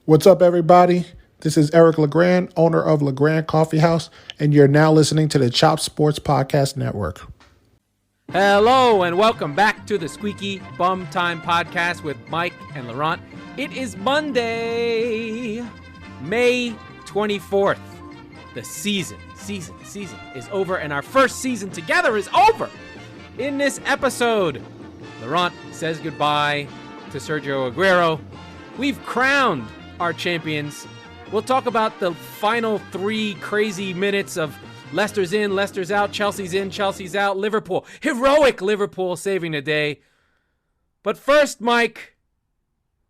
What's up, everybody? This is Eric LeGrand, owner of LeGrand Coffee House, and you're now listening to the Chop Sports Podcast Network. Hello, and welcome back to the Squeaky Bum Time Podcast with Mike and Laurent. It is Monday, May 24th. The season is over, and our first season together is over. In this episode, Laurent says goodbye to Sergio Aguero. We've crowned our champions. We'll talk about the final 3 crazy minutes of Leicester's in, Leicester's out, Chelsea's in, Chelsea's out, Liverpool. Heroic Liverpool saving the day. But first, Mike,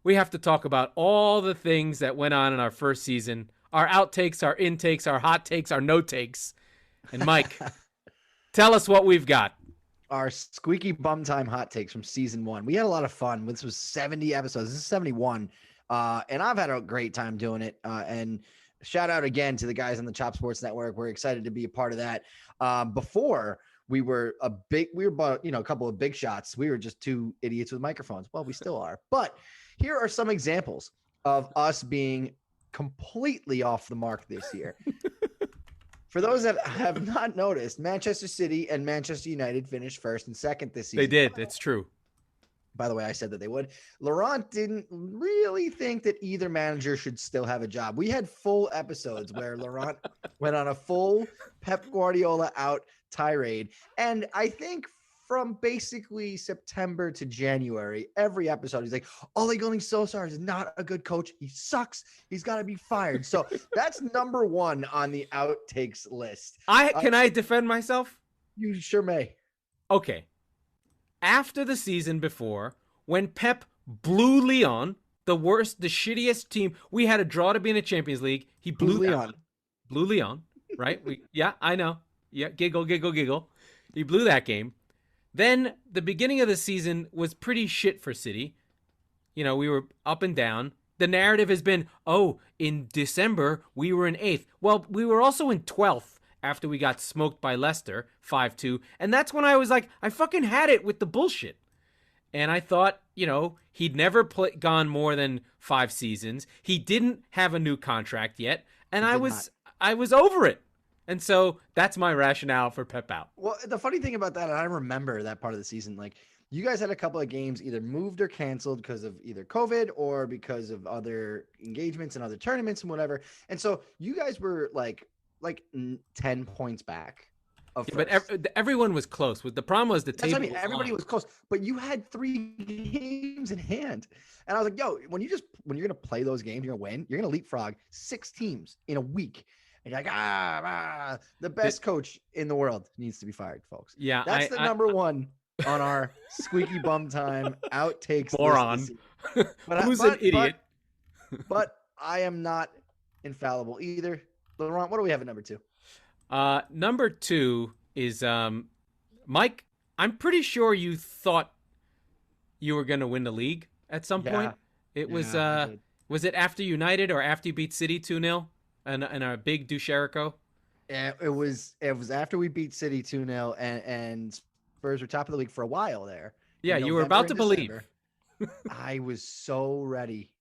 we have to talk about all the things that went on in our first season. Our outtakes, our intakes, our hot takes, our no takes. And Mike, tell us what we've got. Our Squeaky Bum Time hot takes from season 1. We had a lot of fun. This was 70 episodes. This is 71. And I've had a great time doing it. And shout out again to the guys on the Chop Sports Network. We're excited to be a part of that. Before we were a couple of big shots. We were just 2 idiots with microphones. Well, we still are. But here are some examples of us being completely off the mark this year. For those that have not noticed, Manchester City and Manchester United finished first and second this season. They did. It's true. By the way, I said that they would. Laurent didn't really think that either manager should still have a job. We had full episodes where Laurent went on a full Pep Guardiola out tirade. And I think from basically September to January, every episode, he's like, Ole Gunnar Solsjaer is not a good coach. He sucks. He's got to be fired. So that's number 1 on the outtakes list. Can I defend myself? You sure may. Okay. After the season before, when Pep blew Lyon, the shittiest team, we had a draw to be in the Champions League. He blew Lyon. Blew Lyon, right? Yeah, I know. Yeah, giggle. He blew that game. Then the beginning of the season was pretty shit for City. You know, we were up and down. The narrative has been, in December, we were in 8th. Well, we were also in 12th. After we got smoked by Leicester 5-2. And that's when I was like, I fucking had it with the bullshit. And I thought, he'd never gone more than 5 seasons. He didn't have a new contract yet. And I was over it. And so that's my rationale for Pep out. Well, the funny thing about that, and I remember that part of the season, like you guys had a couple of games either moved or canceled because of either COVID or because of other engagements and other tournaments and whatever. And so you guys were like 10 points back. But everyone was close. The problem was the table. Everybody was close, but you had 3 games in hand, and I was like, "Yo, when you're gonna play those games, you're gonna win. You're gonna leapfrog 6 teams in a week." And you're like, the best coach in the world needs to be fired, folks. Yeah, that's the number 1 on our Squeaky Bum Time outtakes. Moron. Who's an idiot? But I am not infallible either. Laurent, what do we have at number 2? Number 2 is Mike. I'm pretty sure you thought you were going to win the league at some point. It was was it after United or after you beat City 2-0 and a big Ducherico? Yeah, it was after we beat City 2-0 and Spurs were top of the league for a while there. Yeah, you were about to believe. I was so ready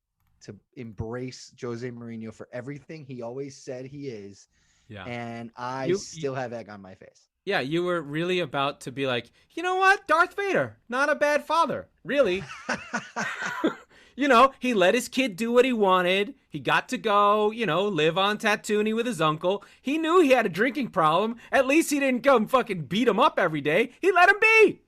to embrace Jose Mourinho for everything he always said he is. Yeah. And I still have egg on my face. Yeah, you were really about to be like, you know what? Darth Vader, not a bad father. Really. He let his kid do what he wanted. He got to go, live on Tatooine with his uncle. He knew he had a drinking problem. At least he didn't come fucking beat him up every day. He let him be.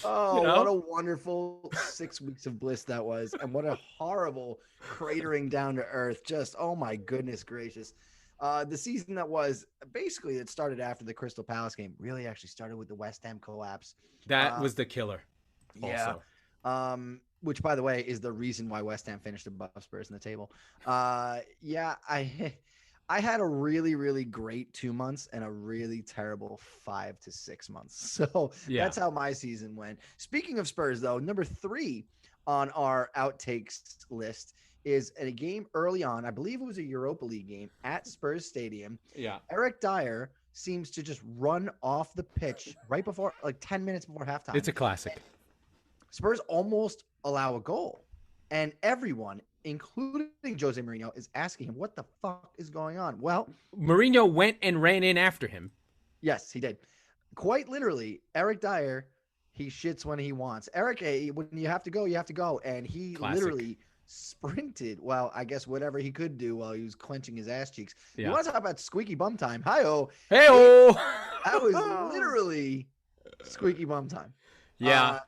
What a wonderful 6 weeks of bliss that was. And what a horrible cratering down to earth. Just, oh my goodness gracious. The season that was basically, it started after the Crystal Palace game, really actually started with the West Ham collapse. That was the killer. Yeah. Also. Which, by the way, is the reason why West Ham finished above Spurs in the table. I had a really, really great 2 months and a really terrible 5 to 6 months. So That's how my season went. Speaking of Spurs, though, number 3 on our outtakes list is a game early on. I believe it was a Europa League game at Spurs Stadium. Yeah. Eric Dier seems to just run off the pitch right before, 10 minutes before halftime. It's a classic. Spurs almost allow a goal. And everyone, including Jose Mourinho, is asking him, what the fuck is going on? Well, Mourinho went and ran in after him. yes, he did. Quite literally, Eric Dier, he shits when he wants. Eric, when you have to go, you have to go. And he literally sprinted. Well, I guess whatever he could do while he was clenching his ass cheeks. Yeah. You want to talk about squeaky bum time? Hi-oh. Hey-oh. That was literally squeaky bum time. Yeah.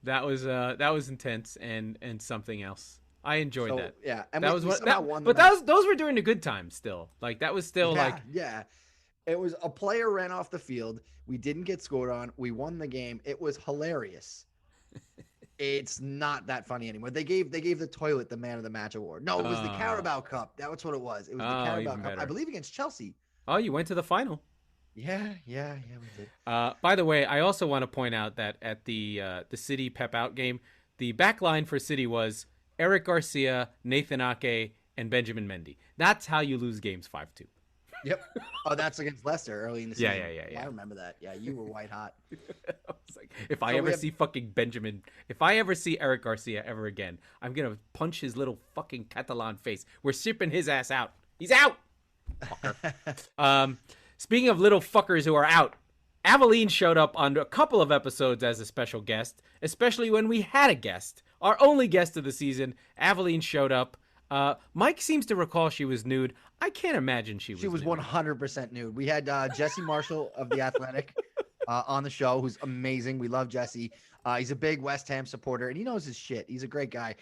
That was intense and something else. I enjoyed that. Yeah. And that was what that won. But those were during the good times still. Like that was still Yeah. It was a player ran off the field. We didn't get scored on. We won the game. It was hilarious. It's not that funny anymore. They gave the toilet the man of the match award. No, it was the Carabao Cup. That's what it was. It was the Carabao Cup. Better. I believe against Chelsea. Oh, you went to the final. Yeah, we did. By the way, I also want to point out that at the City Pep Out game, the back line for City was Eric Garcia, Nathan Ake, and Benjamin Mendy. That's how you lose games 5-2. Yep. Oh, that's against Leicester early in the season. Yeah. I remember that. Yeah, you were white hot. I was like, if I ever see Eric Garcia ever again, I'm gonna punch his little fucking Catalan face. We're shipping his ass out. He's out. Speaking of little fuckers who are out, Aveline showed up on a couple of episodes as a special guest, especially when we had a guest. Our only guest of the season, Aveline showed up. Mike seems to recall she was nude. I can't imagine she was nude. 100% nude. We had Jesse Marshall of The Athletic on the show, who's amazing. We love Jesse. He's a big West Ham supporter, and he knows his shit. He's a great guy.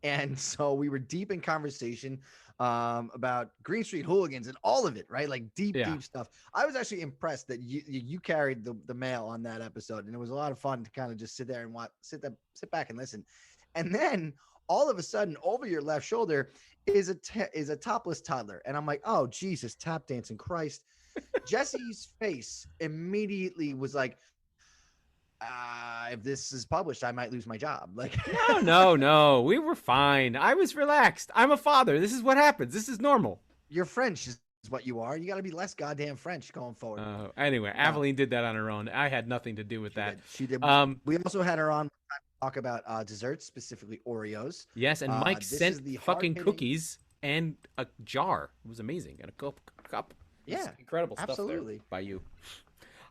And so we were deep in conversation about Green Street Hooligans and all of it, right? Like deep stuff. I was actually impressed that you carried the mail on that episode, and it was a lot of fun to kind of just sit there and sit back and listen. And then all of a sudden, over your left shoulder is a topless toddler, and I'm like, oh Jesus, tap dancing Christ! Jesse's face immediately was like, if this is published, I might lose my job. Like, no, we were fine. I was relaxed. I'm a father. This is what happens. This is normal. You're French is what you are. You got to be less goddamn French going forward. Anyway, Aveline did that on her own. I had nothing to do with that. She did. We also had her on to talk about desserts, specifically Oreos. Yes, and Mike sent the fucking cookies and a jar. It was amazing. And a cup. Yeah, incredible stuff absolutely. There by you.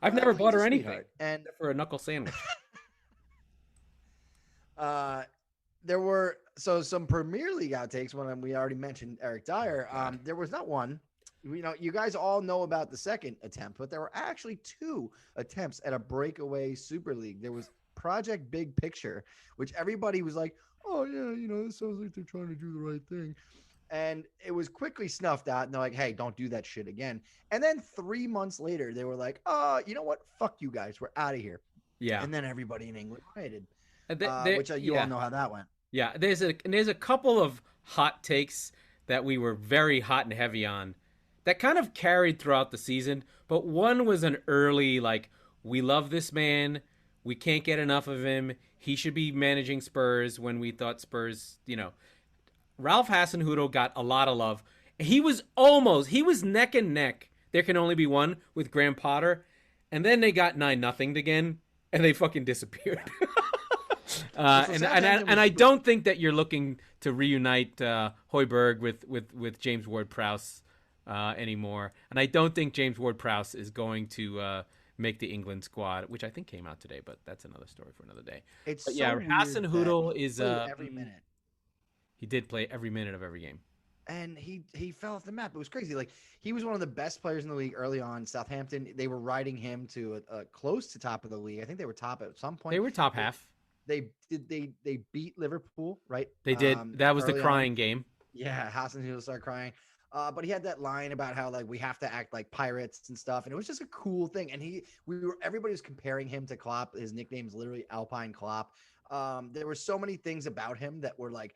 I've never bought her anything and for a knuckle sandwich. There were some Premier League outtakes when we already mentioned Eric Dier. There was not one. You guys all know about the second attempt, but there were actually two attempts at a breakaway Super League. There was Project Big Picture, which everybody was like, oh yeah, this sounds like they're trying to do the right thing. And it was quickly snuffed out. And they're like, hey, don't do that shit again. And then 3 months later, they were like, you know what? Fuck you guys. We're out of here. Yeah. And then everybody in England rioted, which you all all know how that went. Yeah. There's a couple of hot takes that we were very hot and heavy on that kind of carried throughout the season. But one was an early, like, we love this man. We can't get enough of him. He should be managing Spurs when we thought Spurs, Ralph Hasenhüttl got a lot of love. He was neck and neck. There can only be one with Graham Potter. And then they got 9-0 again, and they fucking disappeared. And I don't think that you're looking to reunite Højbjerg with James Ward-Prowse anymore. And I don't think James Ward-Prowse is going to make the England squad, which I think came out today, but that's another story for another day. Hasenhüttl is every minute. He did play every minute of every game. And he fell off the map. It was crazy. Like, he was one of the best players in the league early on. Southampton, they were riding him to a close to top of the league. I think they were top at some point. They were top half. They beat Liverpool, right? They did. That was the crying game. Yeah, Hasenhüttl started crying. But he had that line about how, like, we have to act like pirates and stuff. And it was just a cool thing. And everybody was comparing him to Klopp. His nickname is literally Alpine Klopp. There were so many things about him that were like,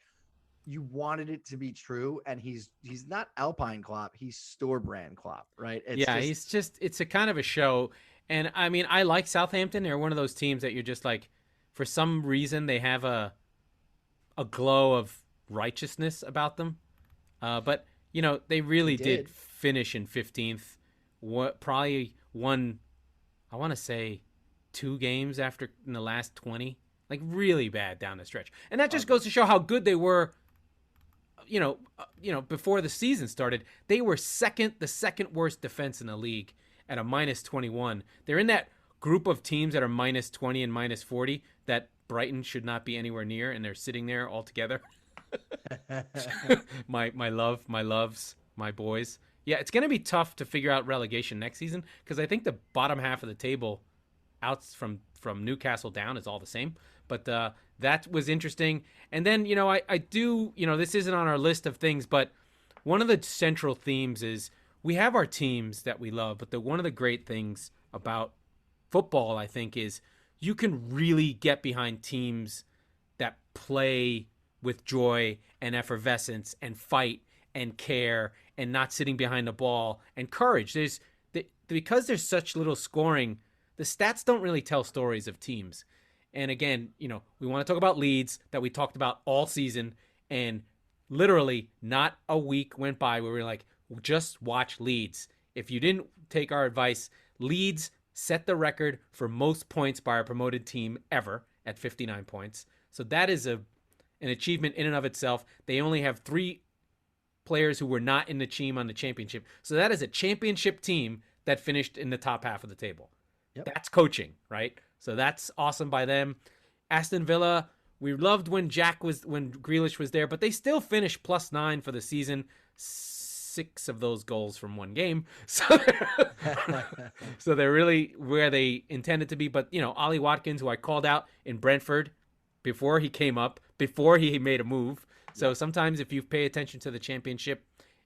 you wanted it to be true, and he's not Alpine Klopp, he's store brand Klopp, right? It's a kind of a show. And I mean, I like Southampton. They're one of those teams that you're just like, for some reason they have a glow of righteousness about them. But they really did finish in 15th. Probably won, I want to say, 2 games in the last 20. like really bad down the stretch. And that just goes to show how good they were. Before the season started, they were the second worst defense in the league at a -21. They're in that group of teams that are -20 and -40 that Brighton should not be anywhere near, and they're sitting there all together. my loves, my boys. Yeah, it's going to be tough to figure out relegation next season because I think the bottom half of the table, out from Newcastle down, is all the same. But that was interesting. And then, I do, this isn't on our list of things, but one of the central themes is we have our teams that we love, but one of the great things about football, I think, is you can really get behind teams that play with joy and effervescence and fight and care and not sitting behind the ball and courage. Because there's such little scoring, the stats don't really tell stories of teams. And again, we want to talk about Leeds that we talked about all season, and literally not a week went by where we were like, just watch Leeds. If you didn't take our advice, Leeds set the record for most points by a promoted team ever at 59 points. So that is an achievement in and of itself. They only have 3 players who were not in the team on the championship. So that is a championship team that finished in the top half of the table. Yep. That's coaching, right? So that's awesome by them. Aston Villa, we loved when Grealish was there, but they still finished +9 for the season. 6 of those goals from one game. So they're really where they intended to be. But, Ollie Watkins, who I called out in Brentford before he came up, before he made a move. So sometimes if you pay attention to the championship,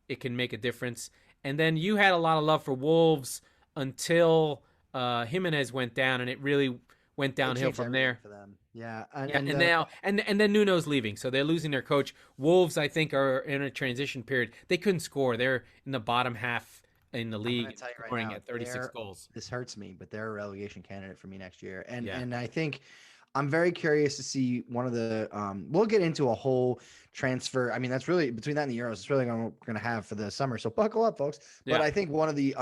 it can make a difference. And then you had a lot of love for Wolves until Jimenez went down, and it really went downhill from there. For them. Yeah. And then Nuno's leaving, so they're losing their coach. Wolves, I think, are in a transition period. They couldn't score. They're in the bottom half in the league, scoring at 36 goals. This hurts me, but they're a relegation candidate for me next year. And I think I'm very curious to see one of the we'll get into a whole transfer. I mean, that's really between that and the Euros, it's really going to have for the summer. So buckle up, folks. But I think one of the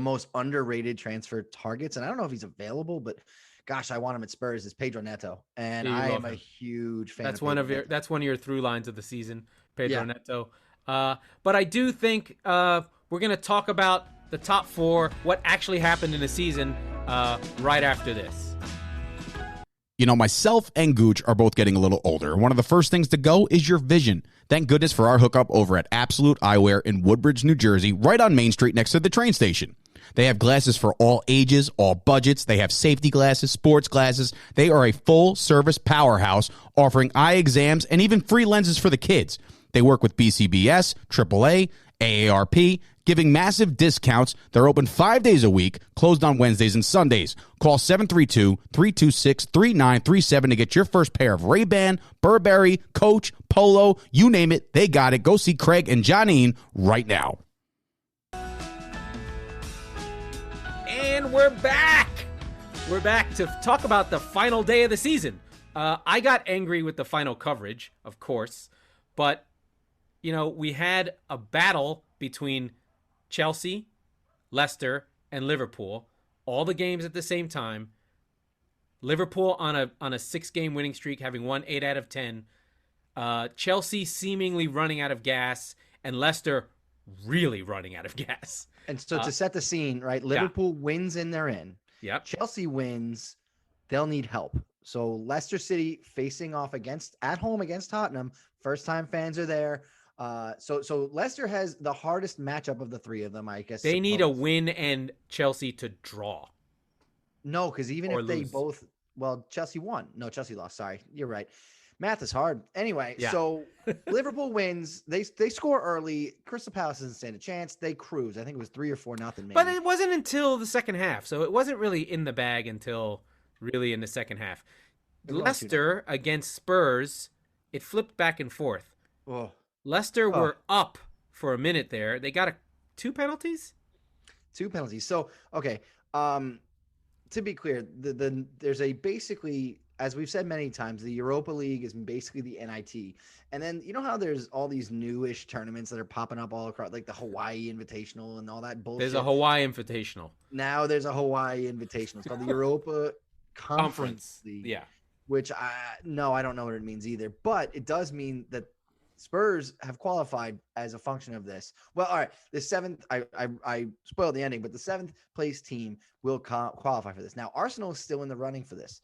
most underrated transfer targets, and I don't know if he's available, but gosh, I want him at Spurs, is Pedro Neto. And I am a huge fan. That's one of your through lines of the season, Pedro Neto. But I do think we're going to talk about the top 4, what actually happened in the season right after this. Myself and Gooch are both getting a little older. One of the first things to go is your vision. Thank goodness for our hookup over at Absolute Eyewear in Woodbridge, New Jersey, right on Main Street next to the train station. They have glasses for all ages, all budgets. They have safety glasses, sports glasses. They are a full-service powerhouse offering eye exams and even free lenses for the kids. They work with BCBS, AAA, AARP, giving massive discounts. They're open 5 days a week, closed on Wednesdays and Sundays. Call 732-326-3937 to get your first pair of Ray-Ban, Burberry, Coach, Polo, you name it, they got it. Go see Craig and Johnine right now. And we're back. We're back to talk about the final day of the season. I got angry with the final coverage, of course, but we had a battle between Chelsea, Leicester, and Liverpool, all the games at the same time. Liverpool on a 6-game winning streak, having won 8 out of 10. Chelsea seemingly running out of gas, and Leicester really running out of gas. And so to set the scene, right? Liverpool wins and they're in. Yep. Chelsea wins, they'll need help. So Leicester City facing off at home against Tottenham. First time fans are there. So Leicester has the hardest matchup of the 3 of them, I guess. They need a win and Chelsea to draw. No, because even if they both, Chelsea won. No, Chelsea lost. Sorry, you're right. Math is hard. Anyway, so Liverpool wins. They score early. Crystal Palace doesn't stand a chance. They cruise. I think it was 3 or 4-0. Maybe. But it wasn't until the second half, so it wasn't really in the bag until really in the second half. Leicester against Spurs, it flipped back and forth. Oh. Leicester were up for a minute there. They got 2 penalties? 2 penalties. So, okay. To be clear, there's a basically, as we've said many times, the Europa League is basically the NIT. And then you know how there's all these newish tournaments that are popping up all across, like the Hawaii Invitational and all that bullshit. There's a Hawaii Invitational. Now there's a Hawaii Invitational. It's called the Europa Conference League. Yeah. which I don't know what it means either. But it does mean that Spurs have qualified as a function of this. Well, all right, the seventh, I spoiled the ending, but the seventh place team will qualify for this. Now, Arsenal is still in the running for this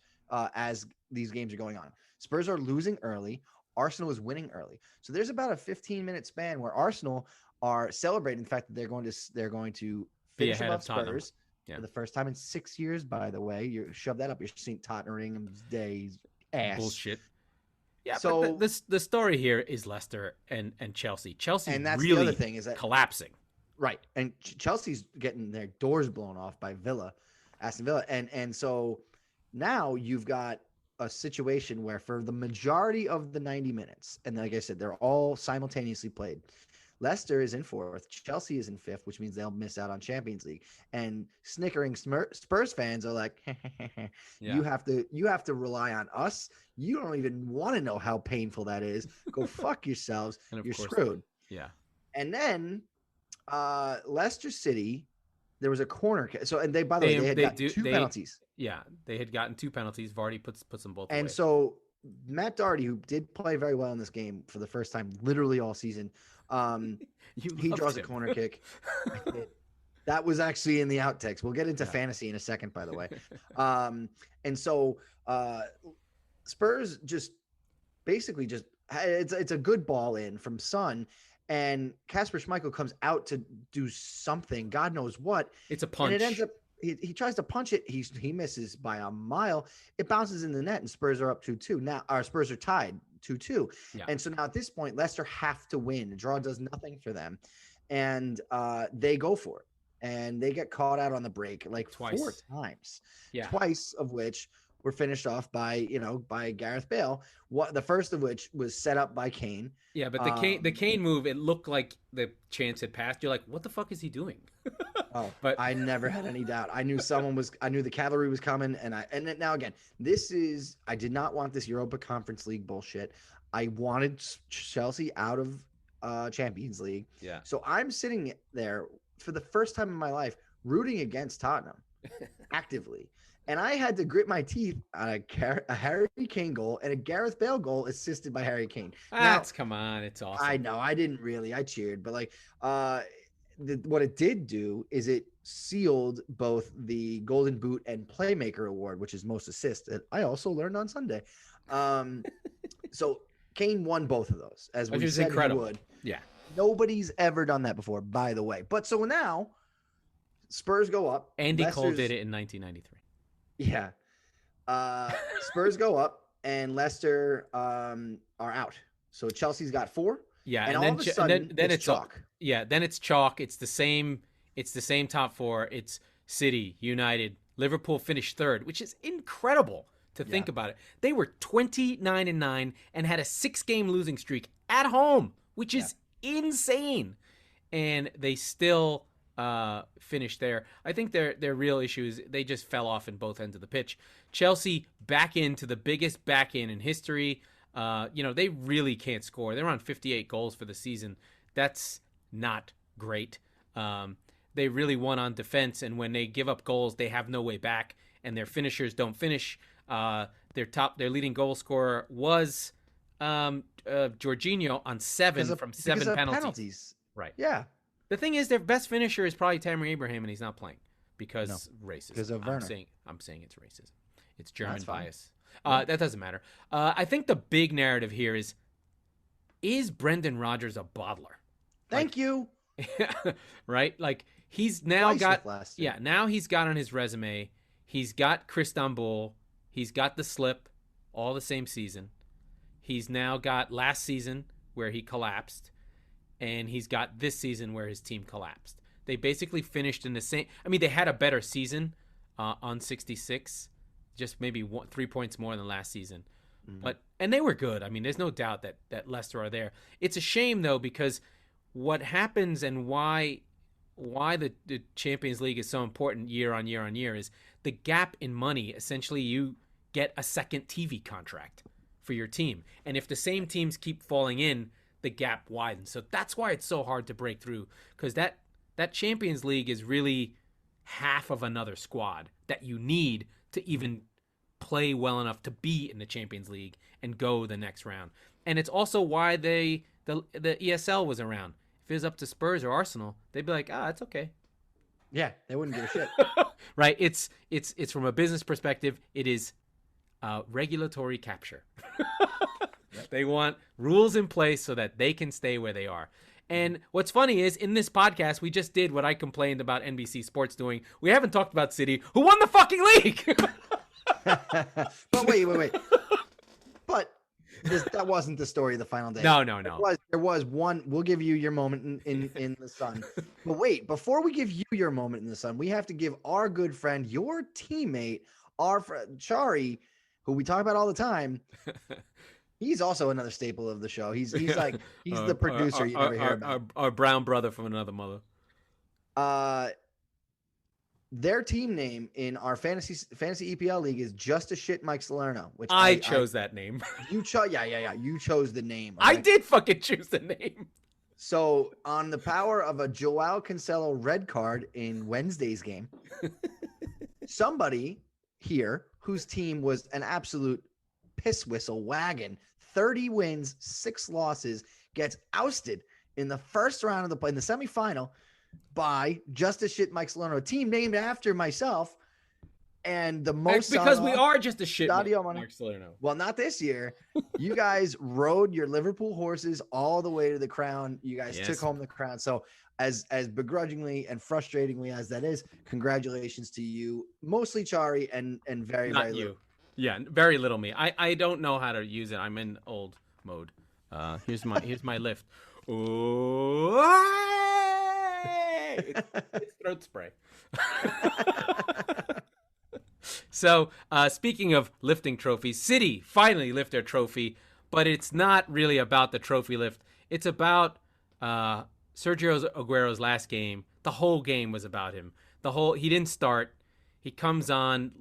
as these games are going on. Spurs are losing early. Arsenal is winning early. So there's about a 15-minute span where Arsenal are celebrating the fact that they're going to finish above Spurs for the first time in 6 years, by the way. You shove that up your St. Tottenham's days ass. Bullshit. Yeah, so but the story here is Leicester and Chelsea. Chelsea and that's really the other thing is that collapsing. Right. And Chelsea's getting their doors blown off by Aston Villa. And so now you've got a situation where for the majority of the 90 minutes, and like I said, they're all simultaneously played. Leicester is in fourth. Chelsea is in fifth, which means they'll miss out on Champions League. And snickering Spurs fans are like, you have to rely on us. You don't even want to know how painful that is. Go fuck yourselves. You're screwed. Yeah. And then Leicester City, there was a corner. So, and they had got two penalties. Yeah, they had gotten 2 penalties. Vardy puts them both away. And so Matt Doherty, who did play very well in this game for the first time, literally all season, he draws a corner kick. That was actually in the outtakes. We'll get into fantasy in a second, by the way. And so Spurs just basically it's a good ball in from Son. And Kasper Schmeichel comes out to do something, God knows what. It's a punch. And it ends up, he tries to punch it. He misses by a mile. It bounces in the net, and Spurs are up 2-2. Now, our Spurs are tied 2-2. Yeah. And so now at this point, Leicester have to win. The draw does nothing for them. And they go for it. And they get caught out on the break like twice. 4 times. Yeah. Twice of which were finished off by Gareth Bale. The first of which was set up by Kane. Yeah, but the Kane move, it looked like the chance had passed. You're like, what the fuck is he doing? But I never had any doubt. I knew I knew the cavalry was coming. And now again, I did not want this Europa Conference League bullshit. I wanted Chelsea out of Champions League. Yeah. So I'm sitting there for the first time in my life rooting against Tottenham actively. And I had to grit my teeth on a Harry Kane goal and a Gareth Bale goal assisted by Harry Kane. Come on. It's awesome. I know. I didn't really. I cheered. But what it did do is it sealed both the Golden Boot and Playmaker Award, which is most assists, that I also learned on Sunday. So Kane won both of those, as we said he would. Yeah. Nobody's ever done that before, by the way. But so now Spurs go up. Andy Cole did it in 1993. Yeah. Spurs go up and Leicester are out. So Chelsea's got 4. Yeah, and all of a sudden then it's chalk. Yeah, then it's chalk. It's the same top 4. It's City, United, Liverpool finished 3rd, which is incredible to think about it. They were 29-9 and had a 6-game losing streak at home, which is insane. And they still finished there. I think their real issue is they just fell off in both ends of the pitch. Chelsea back into the biggest back in history. They really can't score. They're on 58 goals for the season. That's not great. They really won on defense, and when they give up goals, they have no way back, and their finishers don't finish. Their leading goal scorer was Jorginho on 7 from 7 penalties. Right. Yeah. The thing is, their best finisher is probably Tammy Abraham, and he's not playing because racism. Because of Werner. I'm saying it's racism. It's German bias. That doesn't matter. I think the big narrative here is Brendan Rodgers a bottler? Thank you. Right? Like he's now now he's got on his resume, he's got Istanbul, he's got the slip, all the same season. He's now got last season where he collapsed, and he's got this season where his team collapsed. They basically finished in the same. I mean, they had a better season on 66, just maybe 3 points more than last season. Mm-hmm. And they were good. I mean, there's no doubt that Leicester are there. It's a shame though, because what happens and why the Champions League is so important year on year on year is the gap in money. Essentially, you get a second TV contract for your team, and if the same teams keep falling in, the gap widens. So that's why it's so hard to break through, because that Champions League is really half of another squad that you need to even play well enough to be in the Champions League and go the next round. And it's also why the ESL was around. If it was up to Spurs or Arsenal, they'd be like, it's okay. Yeah, they wouldn't give a shit. Right? It's from a business perspective, it is regulatory capture. They want rules in place so that they can stay where they are. And what's funny is, in this podcast, we just did what I complained about NBC Sports doing. We haven't talked about City, who won the fucking league. But wait. But that wasn't the story of the final day. No. There was one. We'll give you your moment in the sun. But wait, before we give you your moment in the sun, we have to give our good friend, your teammate, our friend Chari, who we talk about all the time. He's also another staple of the show. He's the producer you never hear about. Our brown brother from another mother. Their team name in our fantasy EPL league is Just a Shit Mike Salerno, which I chose that name. You chose, yeah. You chose the name. Okay? I did fucking choose the name. So on the power of a Joao Cancelo red card in Wednesday's game, somebody here whose team was an absolute piss whistle wagon, 30 wins, 6 losses, gets ousted in the first round of in the semifinal by Just a Shit Mike Salerno, a team named after myself, and the most because we are just a shit Mike Salerno. Well, not this year. You guys rode your Liverpool horses all the way to the crown. You guys took home the crown. So as begrudgingly and frustratingly as that is, congratulations to you, mostly Chari and very not very you. Little. Yeah, very little me. I don't know how to use it. I'm in old mode. Here's my lift. Ooh, it's throat spray. So, speaking of lifting trophies, City finally lift their trophy, but it's not really about the trophy lift. It's about Sergio Aguero's last game. The whole game was about him. He didn't start. He comes on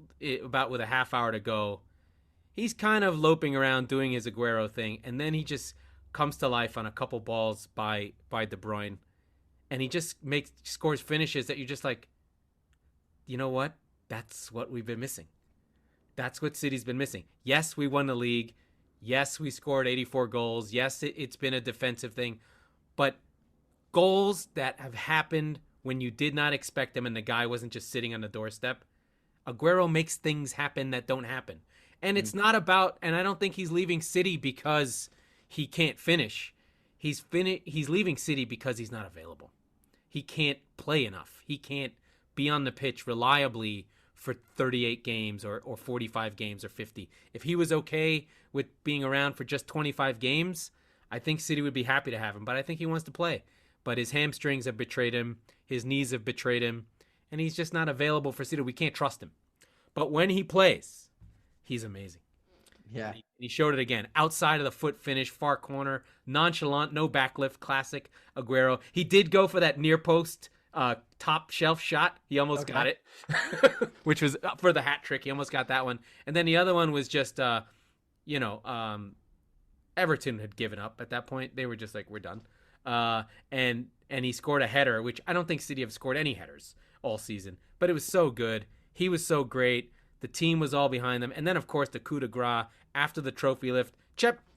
about with a half hour to go. He's kind of loping around doing his Aguero thing, and then he just comes to life on a couple balls by De Bruyne, and he just scores finishes that you're just like, you know what? That's what we've been missing. That's what City's been missing. Yes, we won the league. Yes, we scored 84 goals. Yes, it's been a defensive thing, but goals that have happened when you did not expect them and the guy wasn't just sitting on the doorstep. Aguero makes things happen that don't happen. And it's not about, and I don't think he's leaving City because he can't finish. He's leaving City because he's not available. He can't play enough. He can't be on the pitch reliably for 38 games or 45 games or 50. If he was okay with being around for just 25 games, I think City would be happy to have him. But I think he wants to play. But his hamstrings have betrayed him. His knees have betrayed him. And he's just not available for City. We can't trust him. But when he plays, he's amazing. Yeah. He showed it again. Outside of the foot finish, far corner, nonchalant, no backlift, classic Aguero. He did go for that near post top shelf shot. He almost got it, which was for the hat trick. He almost got that one. And then the other one was just, Everton had given up at that point. They were just like, we're done. And he scored a header, which I don't think City have scored any headers all season. But it was so good. He was so great. The team was all behind them. And then, of course, the coup de grace after the trophy lift.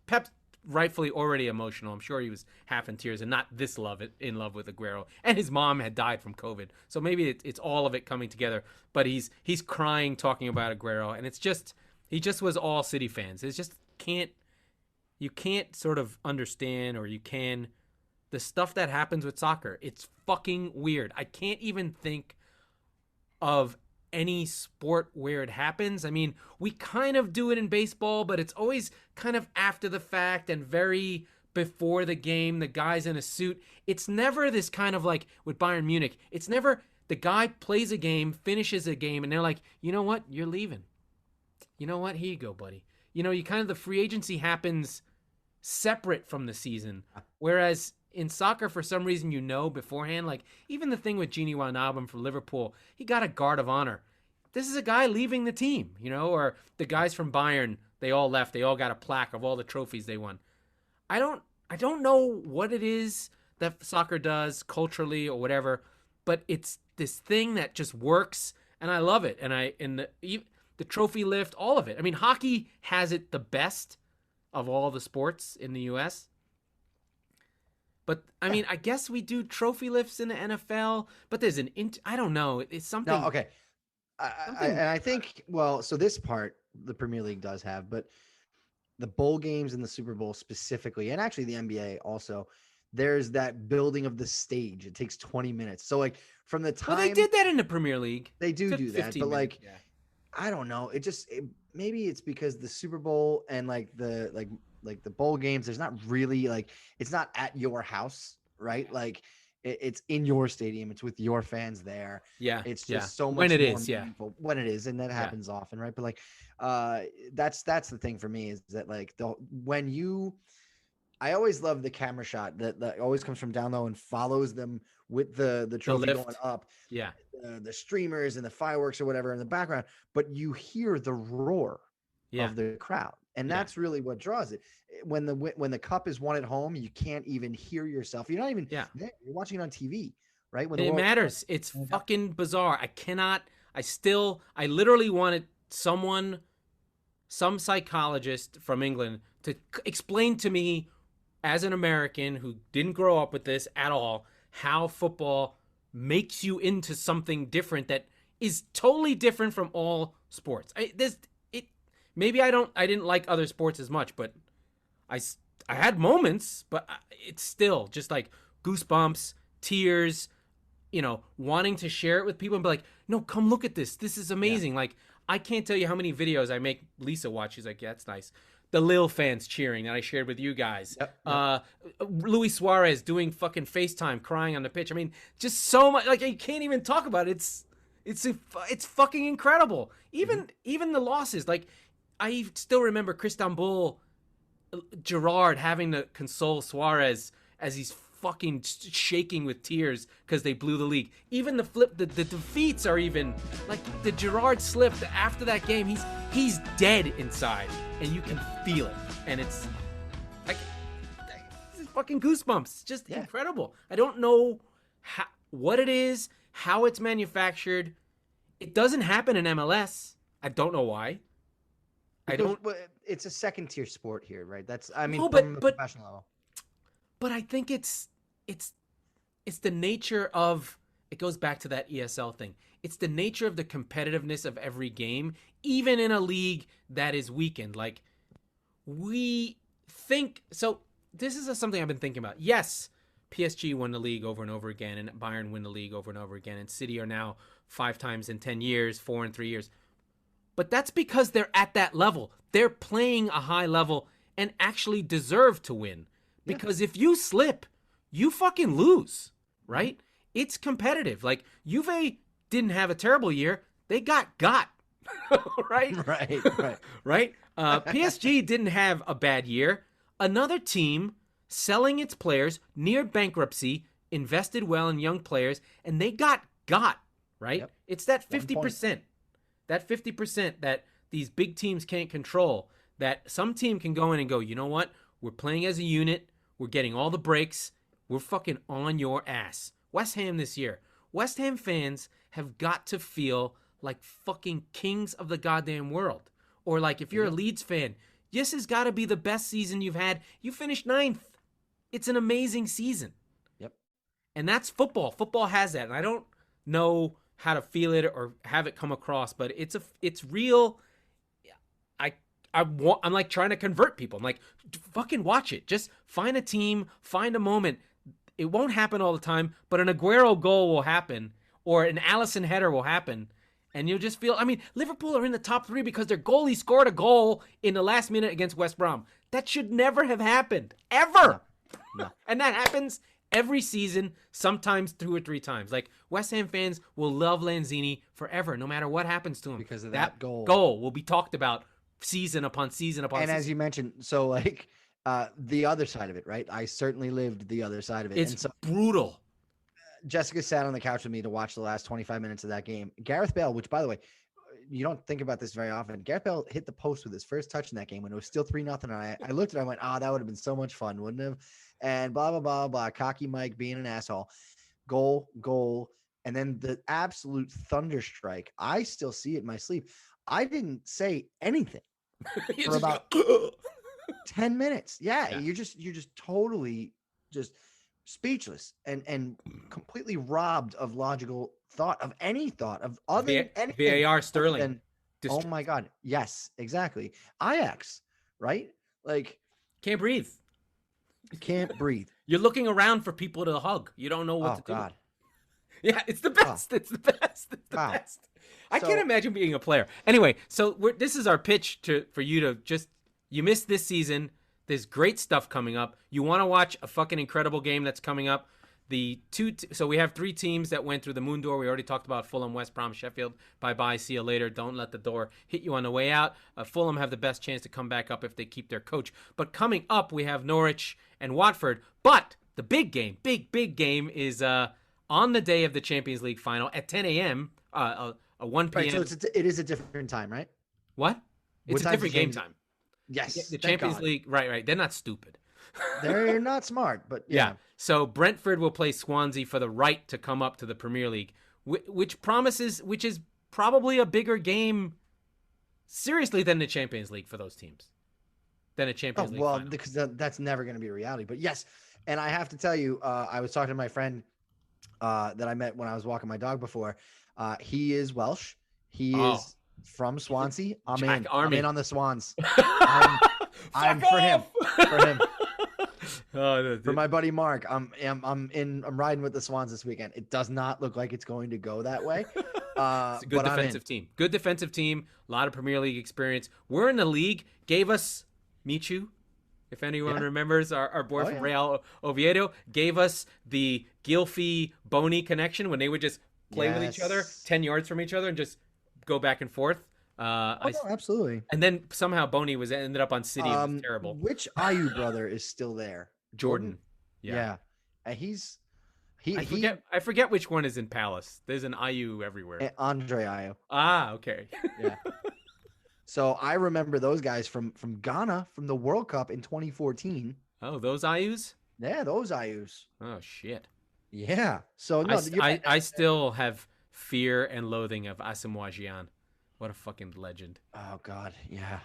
Pep's rightfully already emotional. I'm sure he was half in tears and not this in love with Aguero. And his mom had died from COVID. So maybe it's all of it coming together. But he's crying talking about Aguero. And he just was all City fans. It's just you can't sort of understand, or you can, the stuff that happens with soccer. It's fucking weird. I can't even think of any sport where it happens. I mean, we kind of do it in baseball, but it's always kind of after the fact and very before the game, the guy's in a suit. It's never this kind of like with Bayern Munich. It's never the guy plays a game, finishes a game, and they're like, you know what? You're leaving. You know what? Here you go, buddy. You know, the free agency happens separate from the season. Whereas in soccer, for some reason, beforehand, like even the thing with Gini Wijnaldum from Liverpool, he got a guard of honor. This is a guy leaving the team, or the guys from Bayern, they all left. They all got a plaque of all the trophies they won. I don't know what it is that soccer does culturally or whatever, but it's this thing that just works, and I love it. And the the trophy lift, all of it. I mean, hockey has it the best of all the sports in the U.S. But I mean, I guess we do trophy lifts in the NFL, but there's I don't know. It's something. No, okay. I think, well, so this part the Premier League does have, but the bowl games and the Super Bowl specifically, and actually the NBA also, there's that building of the stage. It takes 20 minutes. So like from the time they did that in the Premier League. They do that, but like, yeah. I don't know. Maybe it's because the Super Bowl and like the bowl games, there's not really like, it's not at your house, right? Like it's in your stadium. It's with your fans there. Yeah. It's just so much when it more is, meaningful when it is. And that happens often. Right. But like, that's the thing for me is that like I always love the camera shot that always comes from down low and follows them with the trophy going up. Yeah. The streamers and the fireworks or whatever in the background, but you hear the roar of the crowd. And that's really what draws it. When the cup is won at home, you can't even hear yourself. You're not even there. You're watching it on TV, right? When it matters. It's fucking bizarre. I literally wanted some psychologist from England to explain to me as an American who didn't grow up with this at all, how football makes you into something different that is totally different from all sports. Maybe I didn't like other sports as much, but I had moments, but it's still just like goosebumps, tears, wanting to share it with people and be like, no, come look at this. This is amazing. Like, I can't tell you how many videos I make Lisa watch. She's like, yeah, that's nice. The Lille fans cheering that I shared with you guys. Yep. Luis Suarez doing fucking FaceTime, crying on the pitch. I mean, just so much. Like, you can't even talk about it. It's fucking incredible. Even the losses. Like, I still remember Cristambul, Gerrard having to console Suarez as he's fucking shaking with tears because they blew the league. Even the defeats are even like the Gerrard slip after that game. He's dead inside, and you can feel it, and it's like it's fucking goosebumps. It's just incredible. I don't know what it is, how it's manufactured. It doesn't happen in MLS. I don't know why. It's a second tier sport here, right? From a professional level. But I think it's the nature of it goes back to that ESL thing. It's the nature of the competitiveness of every game, even in a league that is weakened. Like we think so. This is something I've been thinking about. Yes, PSG won the league over and over again, and Bayern win the league over and over again, and City are now 5 times in 10 years, 4 in 3 years. But that's because they're at that level. They're playing a high level and actually deserve to win. Because if you slip, you fucking lose, right? It's competitive. Like, Juve didn't have a terrible year. They got, right? Right? PSG didn't have a bad year. Another team selling its players near bankruptcy, invested well in young players, and they got, right? Yep. It's that 50%. That 50% that these big teams can't control, that some team can go in and go, you know what? We're playing as a unit. We're getting all the breaks. We're fucking on your ass. West Ham this year. West Ham fans have got to feel like fucking kings of the goddamn world. Or like if you're a Leeds fan, this has got to be the best season you've had. You finished 9th. It's an amazing season. Yep. And that's football. Football has that. And I don't know how to feel it or have it come across, but it's real. I'm like trying to convert people. I'm like, fucking watch it. Just find a team, find a moment. It won't happen all the time, but an Aguero goal will happen or an Alisson header will happen. And you'll just feel, Liverpool are in the top 3 because their goalie scored a goal in the last minute against West Brom. That should never have happened. Ever. No. And that happens every season, sometimes 2 or 3 times. Like, West Ham fans will love Lanzini forever, no matter what happens to him. Because of that goal. Goal will be talked about season upon season upon season. And as you mentioned, so like the other side of it, right? I certainly lived the other side of it. It's brutal. Jessica sat on the couch with me to watch the last 25 minutes of that game. Gareth Bale, which by the way, you don't think about this very often. Gareth Bale hit the post with his first touch in that game when it was still 3-0. And I looked at it, I went, that would have been so much fun, wouldn't it have? And blah, blah, blah, blah. Cocky Mike being an asshole. Goal. And then the absolute thunder strike. I still see it in my sleep. I didn't say anything You for just about go, 10 minutes. Yeah, Yeah. you're just totally just speechless and completely robbed of logical thought, of any thought of anything VAR other Sterling. than, oh my God. Yes, exactly. Ajax, right? Like, Can't breathe. can't breathe. You're looking around for people to hug. You don't know what Oh to do. God. Yeah, it's the best. It's the best. It's the Wow. best. I So- can't imagine being a player. Anyway, so this is our pitch for you to just, you missed this season. There's great stuff coming up. You want to watch a fucking incredible game that's coming up. So we have 3 teams that went through the moon door. We already talked about Fulham, West Brom, Sheffield. Bye-bye. See you later. Don't let the door hit you on the way out. Fulham have the best chance to come back up if they keep their coach. But coming up, we have Norwich and Watford. But the big game, big game is on the day of the Champions League final at 10 a.m., a 1 p.m. Right, so it is a different time, right? What? It's a time's different the game Champions- time. Yes. The thank Champions God. League, right. They're not stupid. They're not smart, but Yeah. So Brentford will play Swansea for the right to come up to the Premier League, which is probably a bigger game, seriously, than the Champions League for those teams. Than a Champions League final. Because that's never going to be a reality. But yes, and I have to tell you, I was talking to my friend that I met when I was walking my dog before. He is Welsh. He is from Swansea. I'm in. I'm in on the Swans. I'm for him. For him. For my buddy Mark, I'm riding with the Swans this weekend. It does not look like it's going to go that way. It's a good defensive team. Good defensive team. A lot of Premier League experience. We're in the league. Gave us Michu, if anyone remembers, our boy from Real Oviedo, gave us the Gylfi Boney connection when they would just play with each other 10 yards from each other and just go back and forth. Absolutely. And then somehow Boney ended up on City. It was terrible. Which Ayew brother is still there? Jordan. Yeah. And I forget which one is in Palace. There's an Ayew everywhere. Andre Ayew. Ah, okay. Yeah. So I remember those guys from Ghana from the World Cup in 2014. Oh, those Ayews? Yeah, those Ayews. Oh shit. Yeah. So no, I still have fear and loathing of Asamoah Gyan. What a fucking legend. Oh God. Yeah.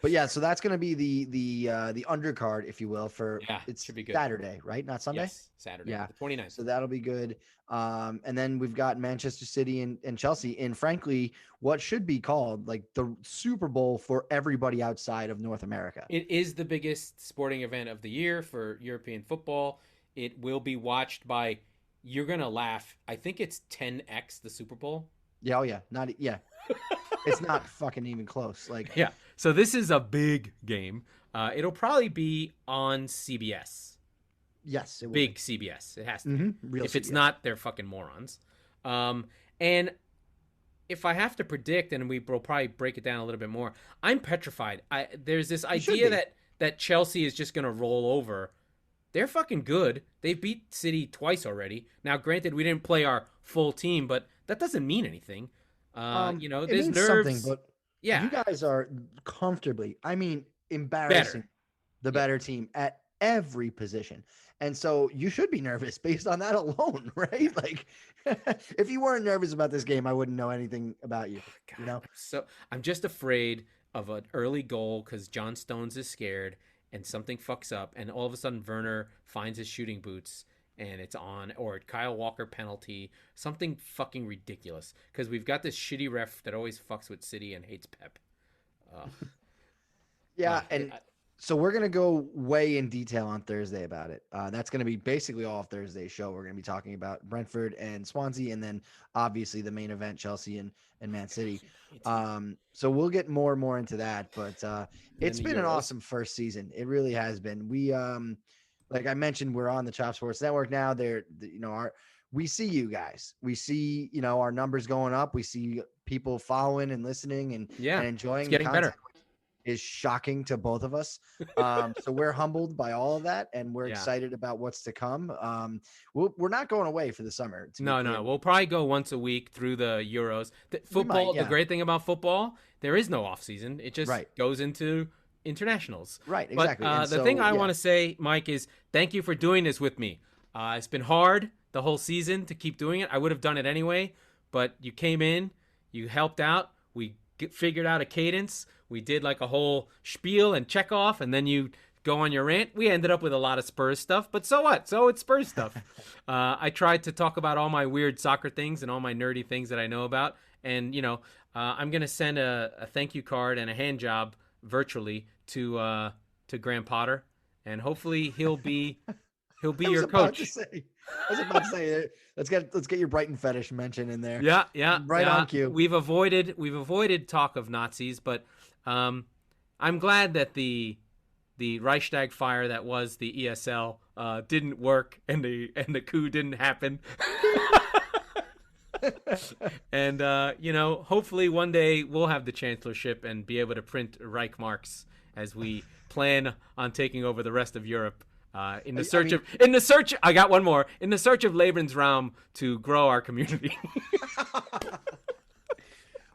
But yeah, so that's gonna be the undercard, if you will, for it should be good. Saturday, right? Not Sunday? Yes, Saturday. Yeah. The 29th. So that'll be good. And then we've got Manchester City and Chelsea, and frankly, what should be called like the Super Bowl for everybody outside of North America. It is the biggest sporting event of the year for European football. It will be watched by, you're gonna laugh, I think it's 10x the Super Bowl. Yeah, it's not fucking even close. Like, yeah. So this is a big game. It'll probably be on CBS. Yes, it will. Big CBS. It has to. Real if it's CBS. not, they're fucking morons. And if I have to predict, and we will probably break it down a little bit more, I'm petrified. There's this idea that Chelsea is just going to roll over. They're fucking good. They've beat City twice already. Now, granted, we didn't play our full team, but that doesn't mean anything. It there's means nerves. something, but yeah, you guys are comfortably, I mean, embarrassing the better team at every position. And so you should be nervous based on that alone, right? Like, if you weren't nervous about this game, I wouldn't know anything about you. God, You know? So I'm just afraid of an early goal because John Stones is scared and something fucks up, and all of a sudden Werner finds his shooting boots and it's on, or Kyle Walker penalty, something fucking ridiculous, because we've got this shitty ref that always fucks with City and hates Pep. So we're going to go way in detail on Thursday about it. That's going to be basically all of Thursday's show. We're going to be talking about Brentford and Swansea, and then obviously the main event, Chelsea and Man City. So we'll get more and more into that, but it's been an awesome first season. It really has been. We, like I mentioned, we're on the Chop Sports Network now. We see you guys. We see, our numbers going up. We see people following and listening and enjoying. It's getting better. Is shocking to both of us. So we're humbled by all of that, and we're excited about what's to come. We're not going away for the summer. No. We'll probably go once a week through the Euros. Football, the great thing about football, there is no off season. It just goes into internationals. Right, exactly. But the thing I want to say, Mike, is thank you for doing this with me. It's been hard the whole season to keep doing it. I would have done it anyway, but you came in, You helped out. We figured out a cadence. We did like a whole spiel and check off, and then you go on your rant. We ended up with a lot of Spurs stuff, but so what? So it's Spurs stuff. I tried to talk about all my weird soccer things and all my nerdy things that I know about. And, I'm going to send a thank you card and a hand job virtually to Graham Potter. And hopefully he'll be your coach. I was about to say, let's get your Brighton fetish mention in there. Yeah. Right on cue. We've avoided talk of Nazis, but I'm glad that the Reichstag fire that was the ESL didn't work and the coup didn't happen. And hopefully one day we'll have the chancellorship and be able to print Reich marks as we plan on taking over the rest of Europe. In the search of Lebensraum to grow our community.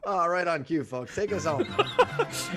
Oh, right on cue, folks. Take us home.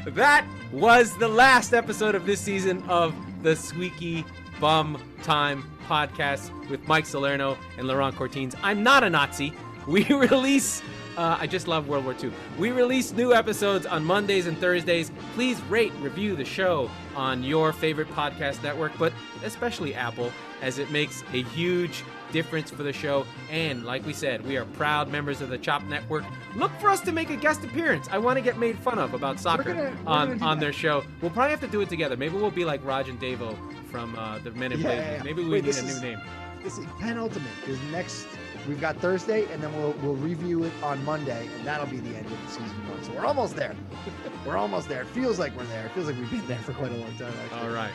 That was the last episode of this season of the Squeaky Bum Time Podcast with Mike Salerno and Laurent Cortines. I'm not a Nazi. We release... I just love World War II. We release new episodes on Mondays and Thursdays. Please rate, review the show on your favorite podcast network, but especially Apple, as it makes a huge difference for the show. And like we said, we are proud members of the Chop Network. Look for us to make a guest appearance. I want to get made fun of about soccer on their show. We'll probably have to do it together. Maybe we'll be like Raj and Davo from the Men in Blazers. Yeah. Maybe we need a new name. This is penultimate. Because next we've got Thursday, and then we'll review it on Monday, and that'll be the end of the season 1. So we're almost there. We're almost there. It feels like we're there. It feels like we've been there for quite a long time, actually. All right.